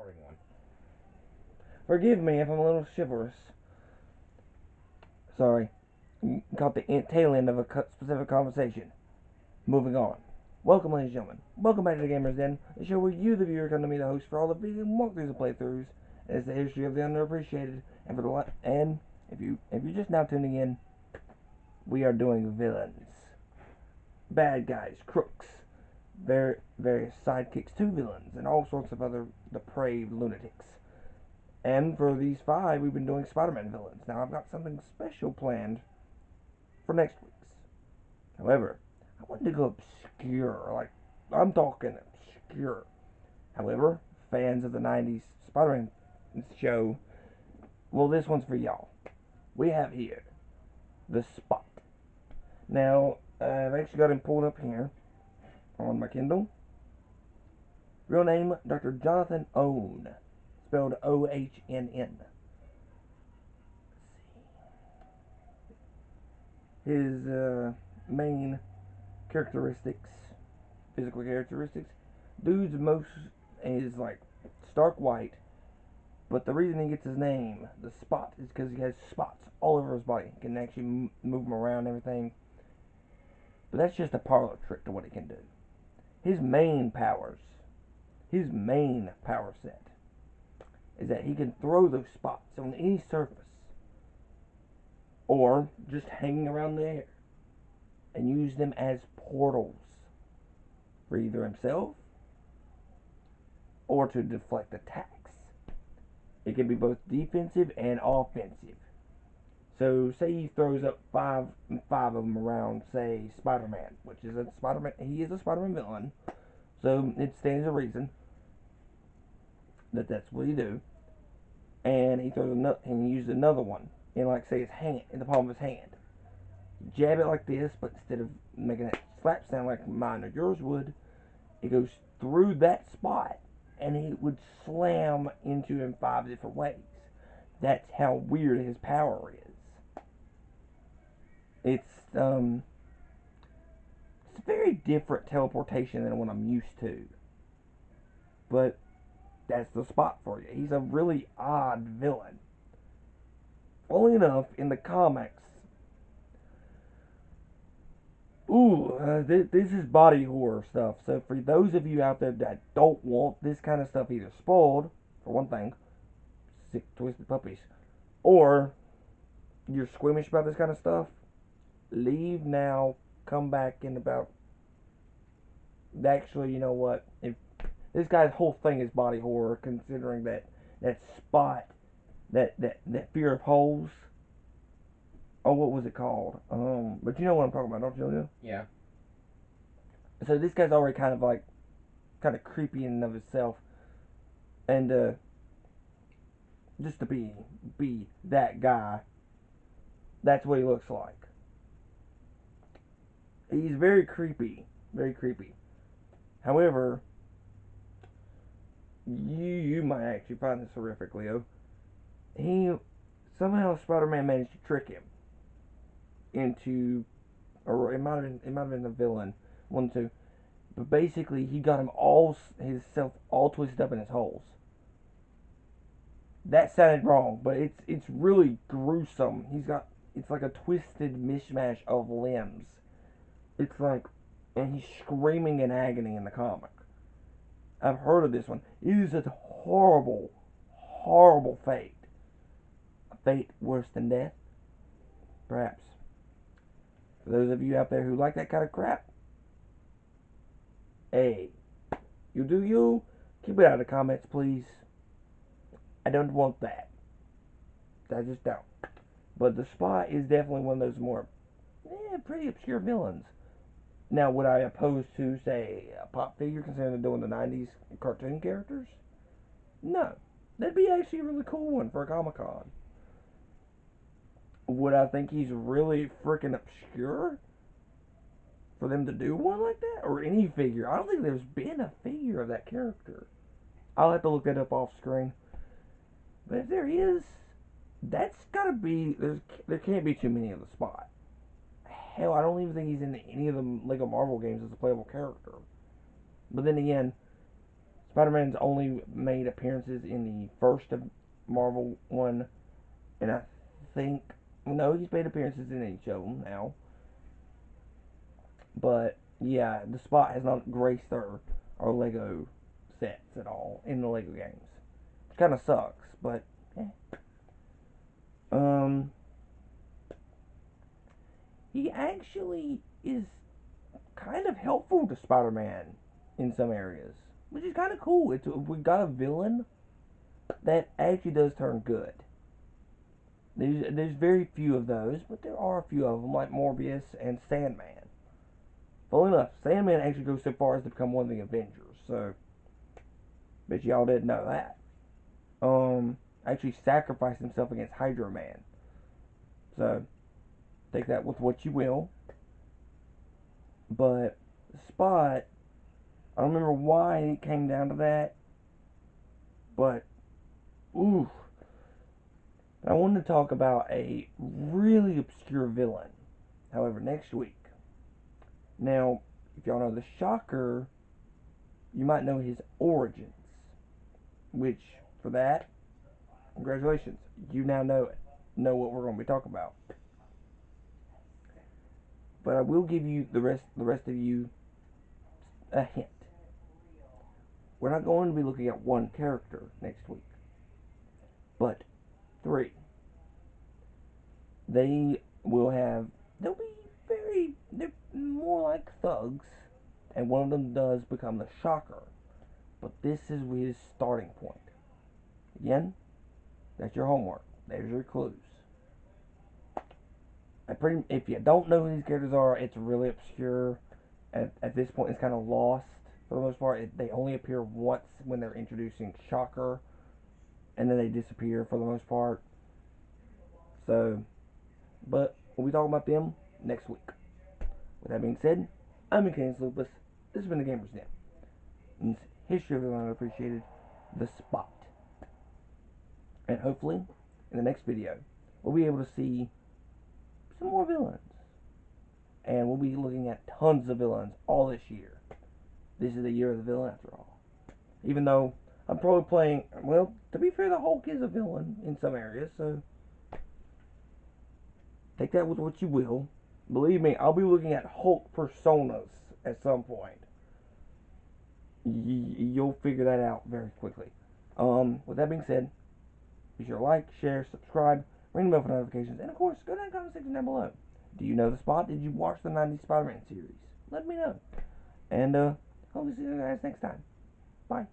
starting one. Forgive me if I'm a little chivalrous. Sorry. Caught the tail end of a specific conversation. Moving on. Welcome, ladies and gentlemen. Welcome back to the Gamers Den, the show where you, the viewer, come to be the host for all the video walkthroughs and playthroughs. And it's the history of the underappreciated. And if you're just now tuning in, we are doing villains, bad guys, crooks, various sidekicks to villains, and all sorts of other depraved lunatics. And for these 5, we've been doing Spider-Man villains. Now I've got something special planned for next week's. However, I wanted to go obscure. Like, I'm talking obscure. However, fans of the 90s Spider-Man show, well, this one's for y'all. We have here the Spot. Now, I've actually got him pulled up here on my Kindle. Real name, Dr. Jonathan Ohn. Spelled O-H-N-N. His main characteristics, physical characteristics, dude's most is like stark white, but the reason he gets his name, the Spot, is because he has spots all over his body. He can actually move them around and everything. But that's just a parlor trick to what he can do. His main power set, is that he can throw those spots on any surface, or just hanging around the air, and use them as portals for either himself or to deflect attacks. It can be both defensive and offensive. So say he throws up five of them around, say, Spider-Man, which is a Spider-Man. He is a Spider-Man villain, so it stands to reason that that's what he do. And he throws and he uses another one in, like, say, his hand, in the palm of his hand. Jab it like this, but instead of making that slap sound like mine or yours would, it goes through that spot, and it would slam into him 5 different ways. That's how weird his power is. It's very different teleportation than what I'm used to. But that's the Spot for you. He's a really odd villain. Funnily enough, in the comics, this is body horror stuff. So for those of you out there that don't want this kind of stuff either spoiled, for one thing, sick twisted puppies, or you're squeamish about this kind of stuff, leave now, come back in about, actually, you know what, if this guy's whole thing is body horror, considering that Spot, that fear of holes, oh, what was it called? But you know what I'm talking about, don't you, Leo? Yeah. So this guy's already kind of creepy in and of itself, and just to be that guy, that's what he looks like. He's very creepy, very creepy. However, you might actually find this horrific, Leo. He somehow Spider-Man managed to trick him into, or it might have been the villain, 1, 2. But basically, he got himself all twisted up in his holes. That sounded wrong, but it's really gruesome. It's like a twisted mishmash of limbs. It's like, and he's screaming in agony in the comic. I've heard of this one. It is a horrible, horrible fate. A fate worse than death, perhaps. For those of you out there who like that kind of crap, hey, you do you. Keep it out of the comments, please. I don't want that. I just don't. But the Spot is definitely one of those more, pretty obscure villains. Now, would I oppose to, say, a pop figure, considering they're doing the 90s cartoon characters? No. That'd be actually a really cool one for a Comic Con. Would I think he's really freaking obscure for them to do one like that? Or any figure? I don't think there's been a figure of that character. I'll have to look that up off screen. But if there is, that's gotta be, there can't be too many of the Spot. Hell, I don't even think he's in any of the Lego Marvel games as a playable character. But then again, Spider-Man's only made appearances in the first of Marvel one, and I think no, he's made appearances in each of them now. But yeah, the Spot has not graced our Lego sets at all in the Lego games. It kind of sucks, but eh. um, he actually is kind of helpful to Spider-Man in some areas, which is kind of cool. We got a villain that actually does turn good. There's very few of those, but there are a few of them, like Morbius and Sandman. Funnily enough, Sandman actually goes so far as to become one of the Avengers. So, bet y'all didn't know that. Actually sacrificed himself against Hydro Man. So, take that with what you will. But Spot, I don't remember why it came down to that, but ooh, I wanted to talk about a really obscure villain. However, next week. Now, if y'all know the Shocker, you might know his origins. Which, for that, congratulations. You now know it. Know what we're going to be talking about. But I will give you the rest of you a hint. We're not going to be looking at one character next week, but three. They'll be they're more like thugs, and one of them does become the Shocker. But this is his starting point. Again, that's your homework. There's your clues. If you don't know who these characters are, it's really obscure. At this point, it's kind of lost for the most part. They only appear once when they're introducing Shocker, and then they disappear for the most part. So, but we'll be talking about them next week. With that being said, I'm Canis Lupus. This has been the Gamers Den. And history of the unappreciated, the Spot. And hopefully, in the next video, we'll be able to see some more villains. And we'll be looking at tons of villains all this year. This is the year of the villain after all. Even though I'm probably playing, well, to be fair, the Hulk is a villain in some areas, so take that with what you will. Believe me, I'll be looking at Hulk personas at some point. You'll figure that out very quickly. With that being said, be sure to like, share, subscribe, ring the bell for notifications, and of course, go down in the comment section down below. Do you know the Spot? Did you watch the 90s Spider-Man series? Let me know. And, hope to see you guys next time. Bye.